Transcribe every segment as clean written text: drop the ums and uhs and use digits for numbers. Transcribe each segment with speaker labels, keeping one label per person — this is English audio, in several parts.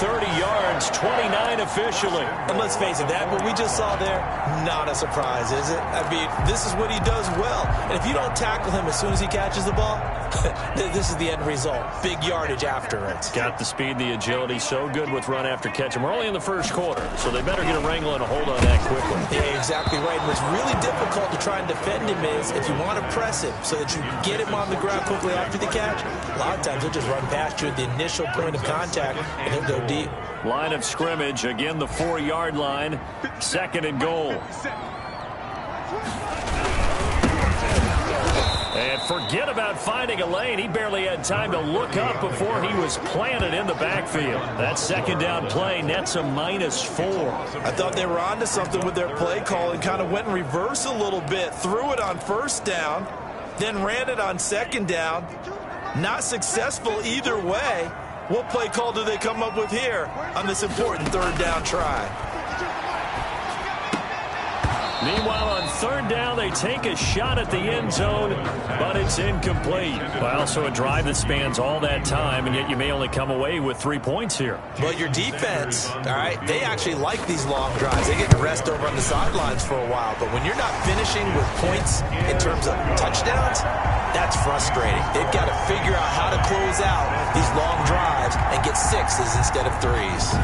Speaker 1: 30 yards, 29 officially.
Speaker 2: And let's face it, that what we just saw there, not a surprise, is it? I mean, this is what he does well. And if you don't tackle him as soon as he catches the ball, this is the end result. Big yardage after it.
Speaker 1: Got the speed, the agility, so good with run after catch. And we're only in the first quarter, so they better get a wrangle and a hold on that quickly.
Speaker 2: Yeah, exactly right. And what's really difficult to try and defend him is if you want to press him so that you get him on the ground quickly after the catch, a lot of times he'll just run past you at the initial point of contact, and he'll go deep.
Speaker 1: Line of scrimmage, again the 4-yard line, 2nd and goal. And forget about finding a lane. He barely had time to look up before he was planted in the backfield. That 2nd down play nets a -4.
Speaker 2: I thought they were onto something with their play call and kind of went in reverse a little bit. Threw it on 1st down, then ran it on 2nd down. Not successful either way. What play call do they come up with here on this important 3rd down try?
Speaker 1: Meanwhile, on 3rd down, they take a shot at the end zone, but it's incomplete. Well, so a drive that spans all that time, and yet you may only come away with 3 points here.
Speaker 2: But your defense, all right, they actually like these long drives. They get to rest over on the sidelines for a while. But when you're not finishing with points in terms of touchdowns, that's frustrating. They've got to figure out how to close out these long drives and get 6s instead of 3s.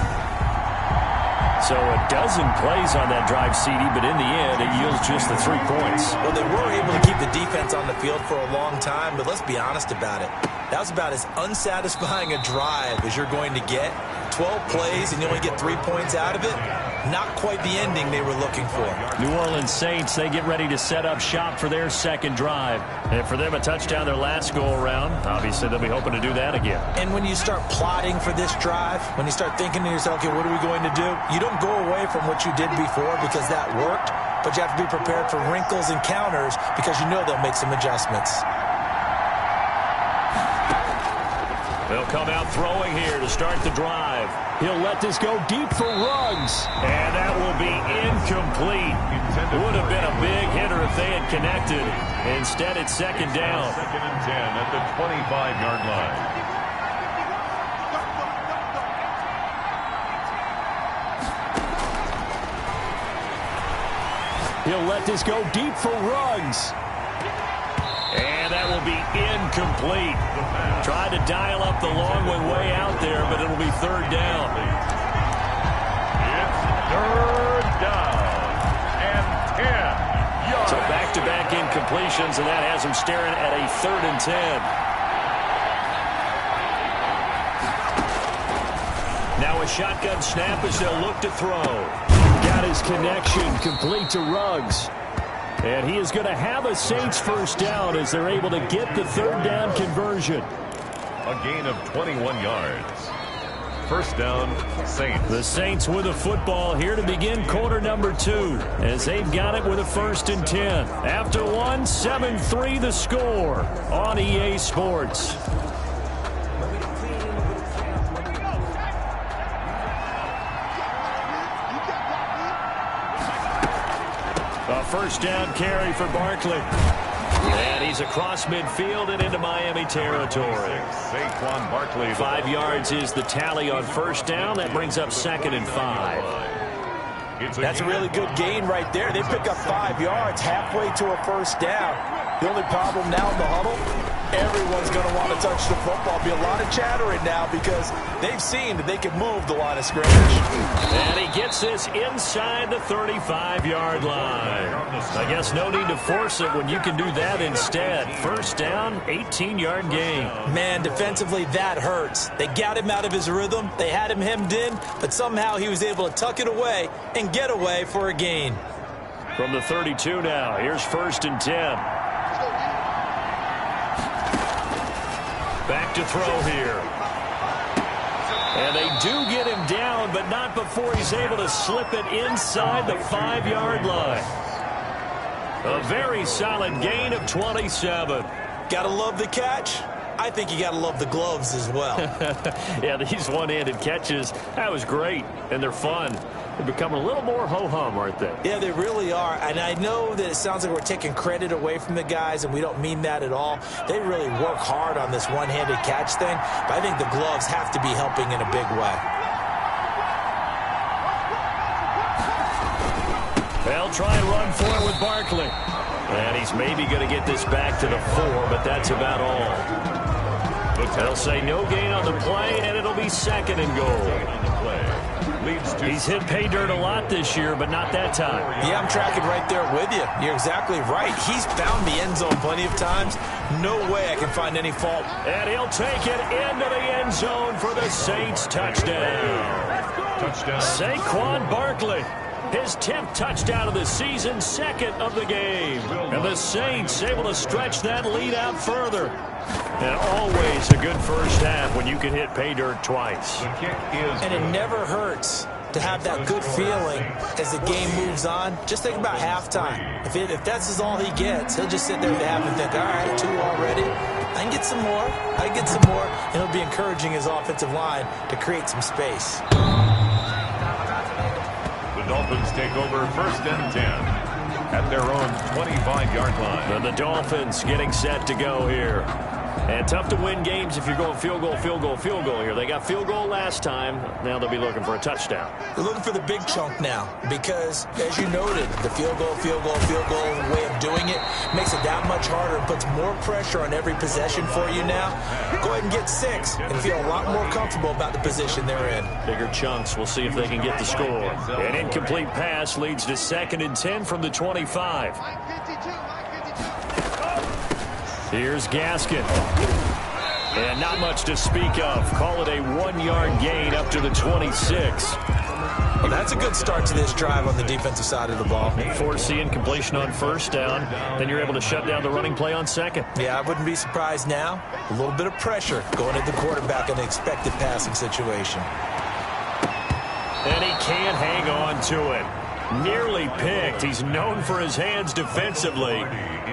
Speaker 1: So a dozen plays on that drive, CD, but in the end, it yields just the 3 points.
Speaker 2: Well, they were able to keep the defense on the field for a long time, but let's be honest about it. That was about as unsatisfying a drive as you're going to get. 12 plays and you only get 3 points out of it. Not quite the ending they were looking for.
Speaker 1: New Orleans Saints, they get ready to set up shop for their 2nd drive. And for them, a touchdown their last go-around. Obviously, they'll be hoping to do that again.
Speaker 2: And when you start plotting for this drive, when you start thinking to yourself, okay, what are we going to do? You don't go away from what you did before because that worked, but you have to be prepared for wrinkles and counters because you know they'll make some adjustments.
Speaker 1: They'll come out throwing here to start the drive. He'll let this go deep for Ruggs. And that will be incomplete. Would have been a big hitter if they had connected. Instead, it's 2nd down.
Speaker 3: 2nd and 10 at the 25-yard line.
Speaker 1: He'll let this go deep for Ruggs. And that will be incomplete. Tried to dial up the long one way out there, but it'll be 3rd down.
Speaker 3: It's 3rd down and 10 yards.
Speaker 1: So back-to-back incompletions, and that has him staring at a 3rd and 10. Now a shotgun snap as they'll look to throw. Got his connection complete to Ruggs. And he is going to have a Saints 1st down as they're able to get the 3rd down conversion.
Speaker 3: A gain of 21 yards. 1st down, Saints.
Speaker 1: The Saints with a football here to begin quarter number 2 as they've got it with a 1st and 10. After one, 7-3 the score on EA Sports. A 1st down carry for Barkley. And he's across midfield and into Miami territory.
Speaker 3: Saquon Barkley.
Speaker 1: 5 yards is the tally on 1st down. That brings up 2nd and 5.
Speaker 2: That's a really good gain right there. They pick up 5 yards halfway to a 1st down. The only problem now in the huddle, everyone's going to want to touch the football. Be a lot of chattering now because they've seen that they can move the line of scrimmage.
Speaker 1: And he gets this inside the 35-yard line. I guess no need to force it when you can do that instead. 1st down, 18-yard gain.
Speaker 2: Man, defensively, that hurts. They got him out of his rhythm. They had him hemmed in, but somehow he was able to tuck it away and get away for a gain.
Speaker 1: From the 32 now, here's 1st and 10. Back to throw here. And they do get him down, but not before he's able to slip it inside the 5-yard line. A very solid gain of 27.
Speaker 2: Gotta love the catch. I think you gotta love the gloves as well.
Speaker 1: Yeah, these one-handed catches, that was great, and they're fun. They're becoming a little more ho-hum, aren't they?
Speaker 2: Yeah, they really are. And I know that it sounds like we're taking credit away from the guys, and we don't mean that at all. They really work hard on this one-handed catch thing, but I think the gloves have to be helping in a big way.
Speaker 1: They'll try and run for it with Barkley. And he's maybe going to get this back to the 4, but that's about all. They'll say no gain on the play, and it'll be 2nd and goal. He's hit pay dirt a lot this year, but not that time.
Speaker 2: Yeah, I'm tracking right there with you. You're exactly right. He's found the end zone plenty of times. No way I can find any fault.
Speaker 1: And he'll take it into the end zone for the Saints touchdown. Saquon Barkley. His 10th touchdown of the season, 2nd of the game. And the Saints able to stretch that lead out further. And always a good first half when you can hit pay dirt twice.
Speaker 2: And it never hurts to have that good feeling as the game moves on. Just think about halftime. If that's all he gets, he'll just sit there at the half and think, all right, 2 already. I can get some more. I can get some more. And he'll be encouraging his offensive line to create some space.
Speaker 3: Dolphins take over 1st and 10 at their own 25-yard line.
Speaker 1: And the Dolphins getting set to go here. And tough to win games if you're going field goal, field goal, field goal here. They got field goal last time. Now they'll be looking for a touchdown.
Speaker 2: They're looking for the big chunk now because, as you noted, the field goal way of doing it makes it that much harder and puts more pressure on every possession for you now. Go ahead and get 6 and feel a lot more comfortable about the position they're in.
Speaker 1: Bigger chunks. We'll see if they can get the score. An incomplete pass leads to 2nd and 10 from the 25. Here's Gaskin. And not much to speak of. Call it a 1-yard gain up to the 26.
Speaker 2: Well, that's a good start to this drive on the defensive side of the ball.
Speaker 1: Force the incompletion on 1st down. Then you're able to shut down the running play on 2nd.
Speaker 2: Yeah, I wouldn't be surprised now. A little bit of pressure going at the quarterback in an expected passing situation.
Speaker 1: And he can't hang on to it. Nearly picked. He's known for his hands defensively,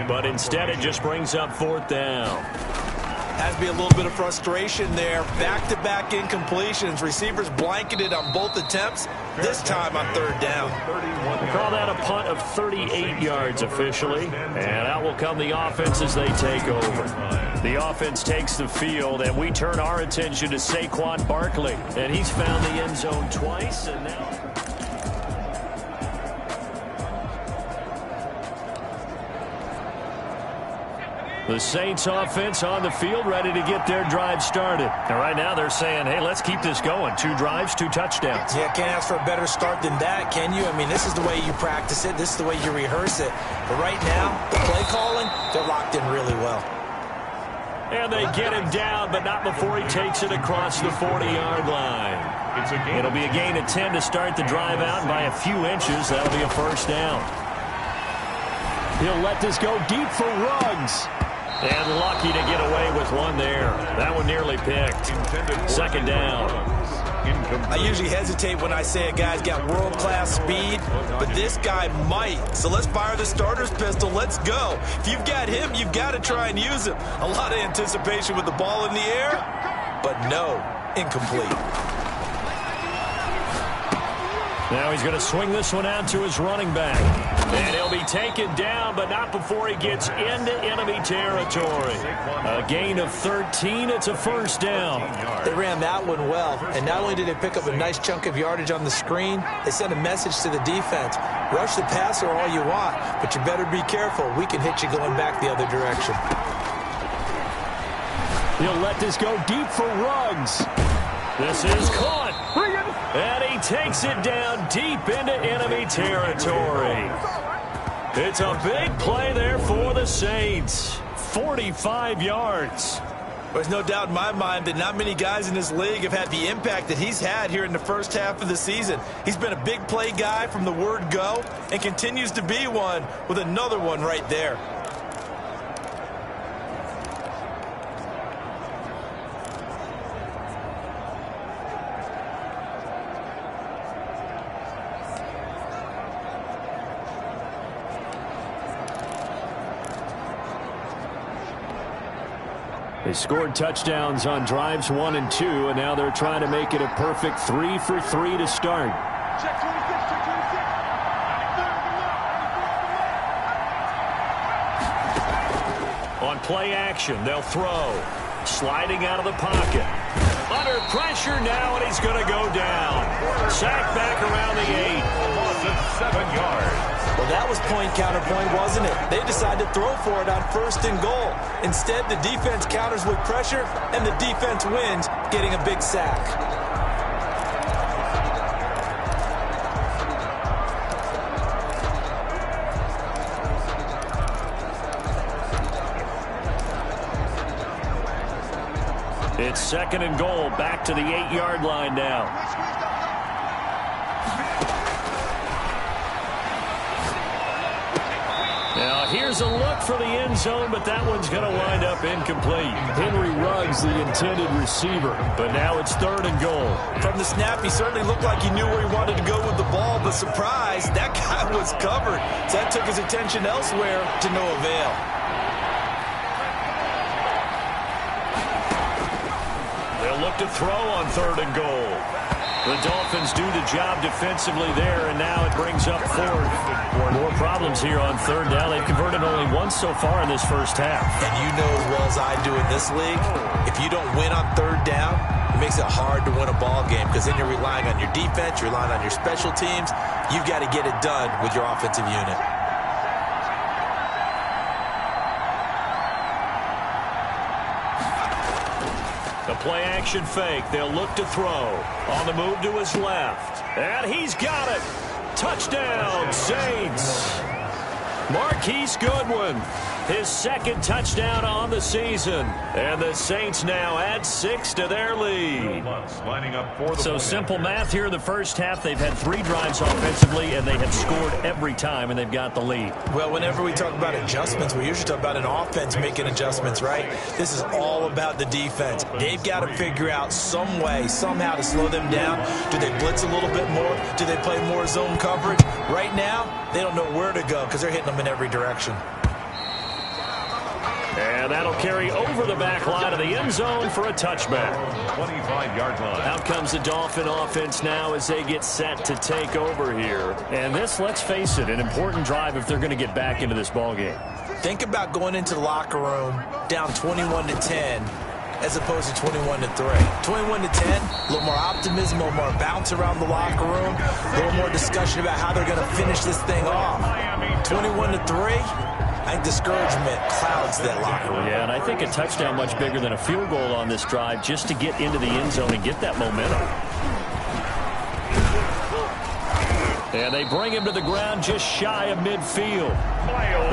Speaker 1: but instead it just brings up 4th down.
Speaker 2: Has to be a little bit of frustration there. Back-to-back incompletions. Receivers blanketed on both attempts, this time on 3rd down.
Speaker 1: We'll call that a punt of 38 yards officially, and out will come the offense as they take over. The offense takes the field, and we turn our attention to Saquon Barkley, and he's found the end zone twice, and now... The Saints offense on the field ready to get their drive started. And right now they're saying, hey, let's keep this going. 2 drives, 2 touchdowns.
Speaker 2: Yeah, can't ask for a better start than that, can you? I mean, this is the way you practice it. This is the way you rehearse it. But right now, the play calling, they're locked in really well.
Speaker 1: And they get him down, but not before he takes it across the 40-yard line. It'll be a gain of 10 to start the drive out, and by a few inches, that'll be a 1st down. He'll let this go deep for Ruggs. And lucky to get away with one there. That one nearly picked. 2nd down.
Speaker 2: I usually hesitate when I say a guy's got world-class speed, but this guy might. So let's fire the starter's pistol. Let's go. If you've got him, you've got to try and use him. A lot of anticipation with the ball in the air, but no, incomplete.
Speaker 1: Now he's going to swing this one out to his running back. And he'll be taken down, but not before he gets into enemy territory. A gain of 13. It's a 1st down.
Speaker 2: They ran that one well. And not only did they pick up a nice chunk of yardage on the screen, they sent a message to the defense. Rush the passer all you want, but you better be careful. We can hit you going back the other direction.
Speaker 1: He'll let this go deep for Ruggs. This is caught. And he takes it down deep into enemy territory. It's a big play there for the Saints. 45 yards.
Speaker 2: There's no doubt in my mind that not many guys in this league have had the impact that he's had here in the first half of the season. He's been a big play guy from the word go and continues to be one with another one right there.
Speaker 1: They scored touchdowns on drives 1 and 2, and now they're trying to make it a perfect 3 for 3 to start. On play action, they'll throw. Sliding out of the pocket. Under pressure now, and he's going to go down. Sacked back around the 8.
Speaker 3: Loss of 7 yards.
Speaker 2: Well, That was point counterpoint, wasn't it? They decided to throw for it on 1st and goal. Instead, the defense counters with pressure, and the defense wins, getting a big sack.
Speaker 1: It's 2nd and goal, back to the 8-yard line now. Now here's a look for the end zone, but that one's going to wind up incomplete. Henry Ruggs, the intended receiver, but now it's 3rd and goal.
Speaker 2: From the snap, he certainly looked like he knew where he wanted to go with the ball, but surprise, that guy was covered. So that took his attention elsewhere to no avail.
Speaker 1: They'll look to throw on 3rd and goal. The Dolphins do the job defensively there, and now it brings up 4th. More problems here on 3rd down. They've converted only once so far in this first half.
Speaker 2: And you know as well as I do in this league, if you don't win on 3rd down, it makes it hard to win a ball game because then you're relying on your defense, you're relying on your special teams. You've got to get it done with your offensive unit.
Speaker 1: The play-action fake. They'll look to throw. On the move to his left. And he's got it. Touchdown, Saints. Marquise Goodwin, his 2nd touchdown on the season. And the Saints now add 6 to their lead. So simple math here in the first half. They've had 3 drives offensively, and they have scored every time, and they've got the lead.
Speaker 2: Well, whenever we talk about adjustments, we usually talk about an offense making adjustments, right? This is all about the defense. They've got to figure out some way, somehow to slow them down. Do they blitz a little bit more? Do they play more zone coverage? Right now, they don't know where to go because they're hitting them in every direction.
Speaker 1: And that'll carry over the back line of the end zone for a touchback.
Speaker 3: 25-yard line.
Speaker 1: Out comes the Dolphin offense now as they get set to take over here. And this, let's face it, an important drive if they're going to get back into this ballgame.
Speaker 2: Think about going into the locker room down 21-10 as opposed to 21-3. 21-10, a little more optimism, a little more bounce around the locker room, a little more discussion about how they're going to finish this thing off. 21-3. I think discouragement clouds that locker room.
Speaker 1: Yeah, and I think a touchdown much bigger than a field goal on this drive just to get into the end zone and get that momentum. And they bring him to the ground just shy of midfield.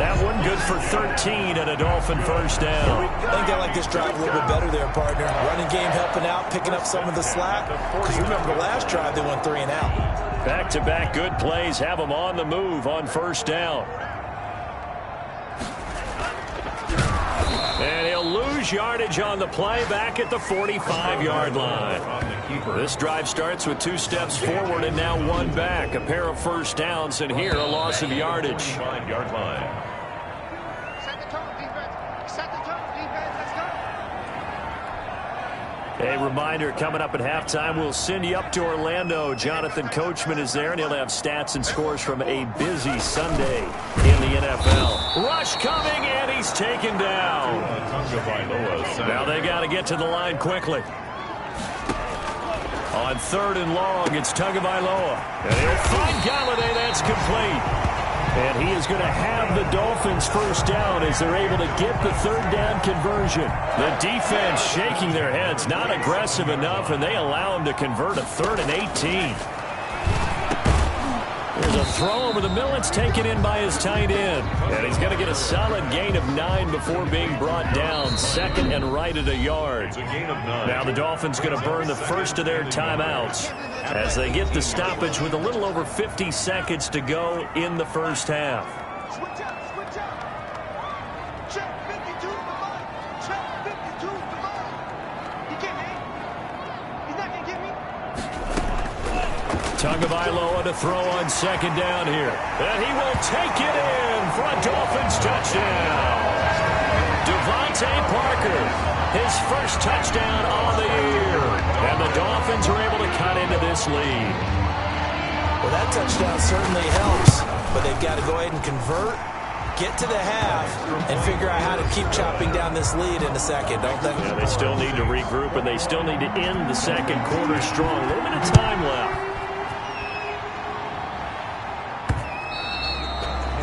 Speaker 1: That one good for 13 and a Dolphin first down.
Speaker 2: I think they like this drive a little bit better there, partner. Running game helping out, picking up some of the slack. Because you remember the last drive, they went 3 and out.
Speaker 1: Back-to-back good plays have them on the move on first down. And he'll lose yardage on the play back at the 45-yard line. This drive starts with 2 steps forward and now 1 back. A pair of first downs, and here a loss of yardage.
Speaker 3: 5-yard line.
Speaker 1: A reminder, coming up at halftime, we'll send you up to Orlando. Jonathan Coachman is there, and he'll have stats and scores from a busy Sunday in the NFL. Rush coming, and he's taken down. Now they got to get to the line quickly. On 3rd and long, it's Tagovailoa. And he'll find Galladay. That's complete. And he is going to have the Dolphins first down as they're able to get the 3rd down conversion. The defense shaking their heads, not aggressive enough, and they allow him to convert a 3rd and 18. There's a throw over the middle. It's taken in by his tight end. And he's going to get a solid gain of 9 before being brought down. 2nd and right at a yard.
Speaker 3: It's a gain of 9.
Speaker 1: Now the Dolphins going to burn the first of their timeouts as they get the stoppage with a little over 50 seconds to go in the first half.
Speaker 4: Switch out. Check 52 the line. Check 52 the line. He can't hit. He's not going to get me.
Speaker 1: Tagovailoa to throw on 2nd down here. And he will take it in for a Dolphins touchdown. Devontae Parker, his first touchdown on the year. And the Dolphins are able to cut into this lead.
Speaker 2: Well, that touchdown certainly helps, but they've got to go ahead and convert, get to the half, and figure out how to keep chopping down this lead in the second, don't they?
Speaker 1: Yeah, they still need to regroup, and they still need to end the second quarter strong. A little bit of time left.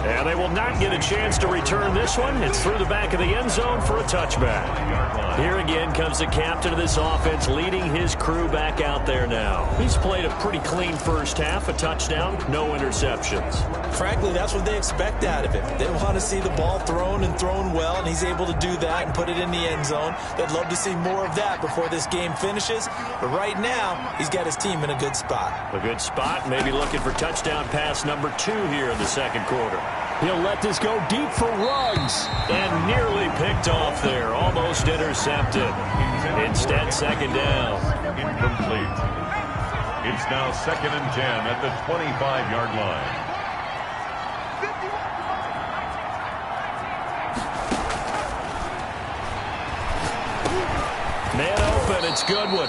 Speaker 1: And they will not get a chance to return this one. It's through the back of the end zone for a touchback. Here again comes the captain of this offense leading his crew back out there now. He's played a pretty clean first half, a touchdown, no interceptions.
Speaker 2: Frankly, that's what they expect out of him. They want to see the ball thrown and thrown well, and he's able to do that and put it in the end zone. They'd love to see more of that before this game finishes. But right now, he's got his team in a good spot.
Speaker 1: A good spot, maybe looking for touchdown pass number 2 here in the second quarter. He'll let this go deep for Ruggs. And nearly picked off there. Almost intercepted. Instead, second down.
Speaker 3: Incomplete. It's now 2nd and 10 at the 25-yard line.
Speaker 1: Man open, it's Goodwin.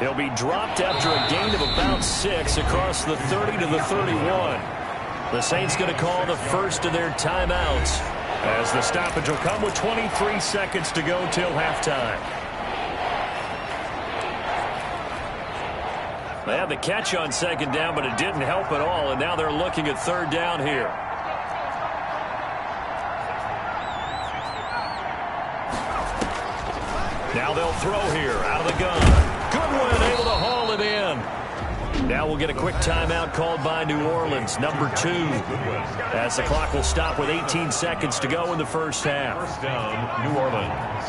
Speaker 1: He'll be dropped after a gain of about 6 across the 30 to the 31. The Saints going to call the first of their timeouts as the stoppage will come with 23 seconds to go till halftime. They had the catch on second down, but it didn't help at all, and now they're looking at third down here. Now they'll throw here out of the gun. Goodwin able to haul it in. Now we'll get a quick timeout called by New Orleans, number 2. As the clock will stop with 18 seconds to go in the first half.
Speaker 3: First down, New Orleans.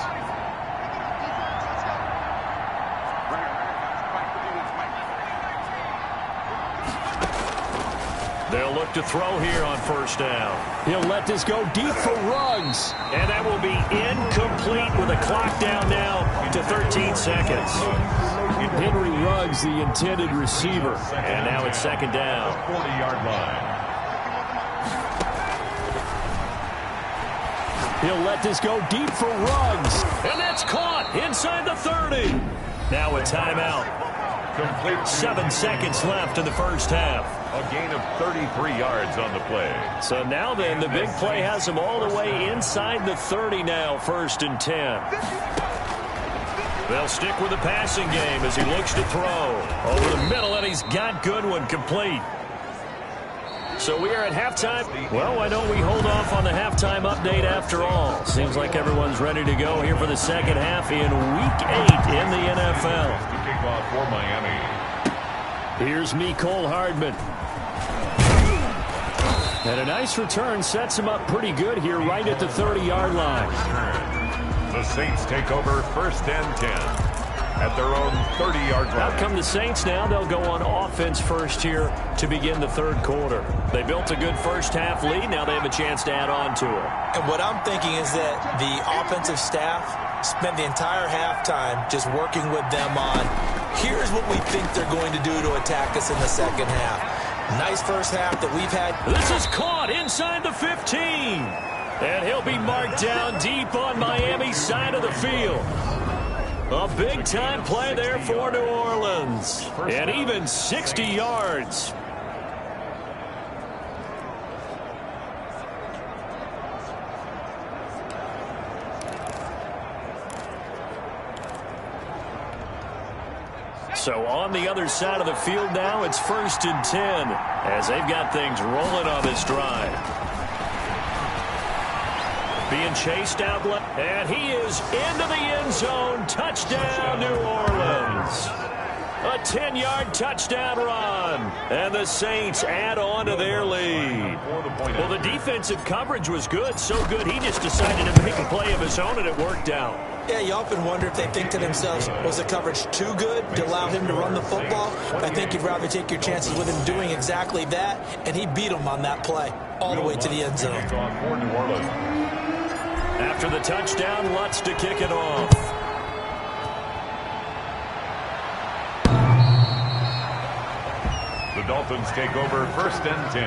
Speaker 1: They'll look to throw here on first down. He'll let this go deep for Ruggs. And that will be incomplete with a clock down now to 13 seconds. Henry Ruggs, the intended receiver. And now it's second down.
Speaker 3: 40-yard line.
Speaker 1: He'll let this go deep for Ruggs. And that's caught inside the 30. Now a timeout.
Speaker 3: Complete.
Speaker 1: 7 seconds left in the first half.
Speaker 3: A gain of 33 yards on the play.
Speaker 1: So now then, the big play has him all the way inside the 30 now, 1st and 10. They'll stick with the passing game as he looks to throw. Over the middle, and he's got Goodwin complete. So we are at halftime. Well, why don't we hold off on the halftime update after all? Seems like everyone's ready to go here for the second half in Week 8 in the NFL.
Speaker 3: To kick off for Miami.
Speaker 1: Here's Mecole Hardman. And a nice return sets him up pretty good here right at the 30-yard line.
Speaker 3: The Saints take over 1st and 10 at their own 30-yard line.
Speaker 1: Out come the Saints now. They'll go on offense first here to begin the third quarter. They built a good first half lead. Now they have a chance to add on to it.
Speaker 2: And what I'm thinking is that the offensive staff spent the entire halftime just working with them on, here's what we think they're going to do to attack us in the second half. Nice first half that we've had.
Speaker 1: This is caught inside the 15. And he'll be marked down deep on Miami's side of the field. A big-time play there for New Orleans. And even 60 yards. So on the other side of the field now, it's 1st and 10 as they've got things rolling on this drive. Being chased out left, and he is into the end zone. Touchdown, New Orleans. A 10-yard touchdown run, and the Saints add on to their lead. Well, the defensive coverage was good, so good he just decided to make a play of his own, and it worked out.
Speaker 2: Yeah, you often wonder if they think to themselves, was the coverage too good to allow him to run the football? I think you'd rather take your chances with him doing exactly that, and he beat him on that play all the way to the end zone.
Speaker 1: After the touchdown, Lutz to kick it off.
Speaker 3: The Dolphins take over 1st and 10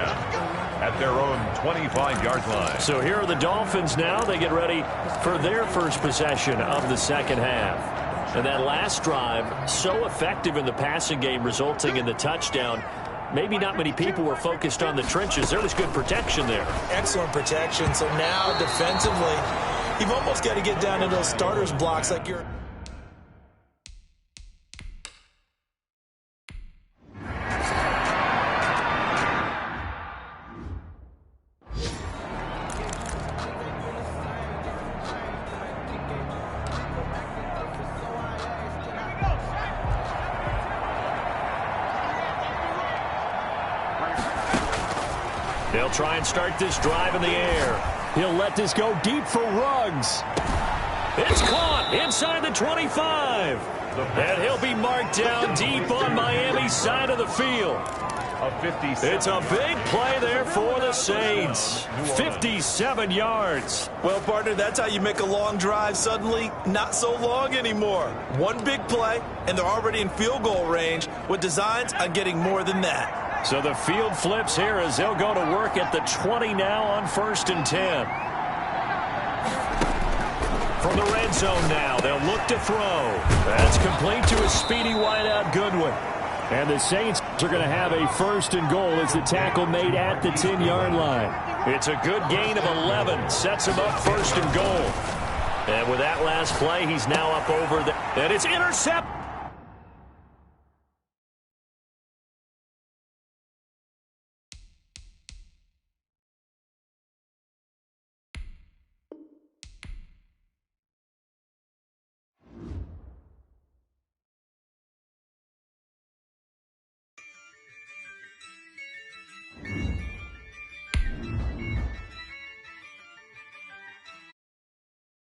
Speaker 3: at their own 25-yard line.
Speaker 1: So here are the Dolphins now. They get ready for their first possession of the second half. And that last drive, so effective in the passing game, resulting in the touchdown. Maybe not many people were focused on the trenches. There was good protection there.
Speaker 2: Excellent protection. So now defensively, you've almost got to get down to those starters blocks like you're...
Speaker 1: They'll try and start this drive in the air. He'll let this go deep for Ruggs. It's caught inside the 25. And he'll be marked down deep on Miami's side of the field. It's a big play there for the Saints. 57 yards.
Speaker 2: Well, partner, that's how you make a long drive suddenly not so long anymore. One big play, and they're already in field goal range with designs on getting more than that.
Speaker 1: So the field flips here as they'll go to work at the 20 now on 1st and 10. From the red zone now, they'll look to throw. That's complete to a speedy wideout Goodwin. And the Saints are going to have a 1st and goal as the tackle made at the 10-yard line. It's a good gain of 11. Sets him up 1st and goal. And with that last play, he's now up over the... And it's intercepted.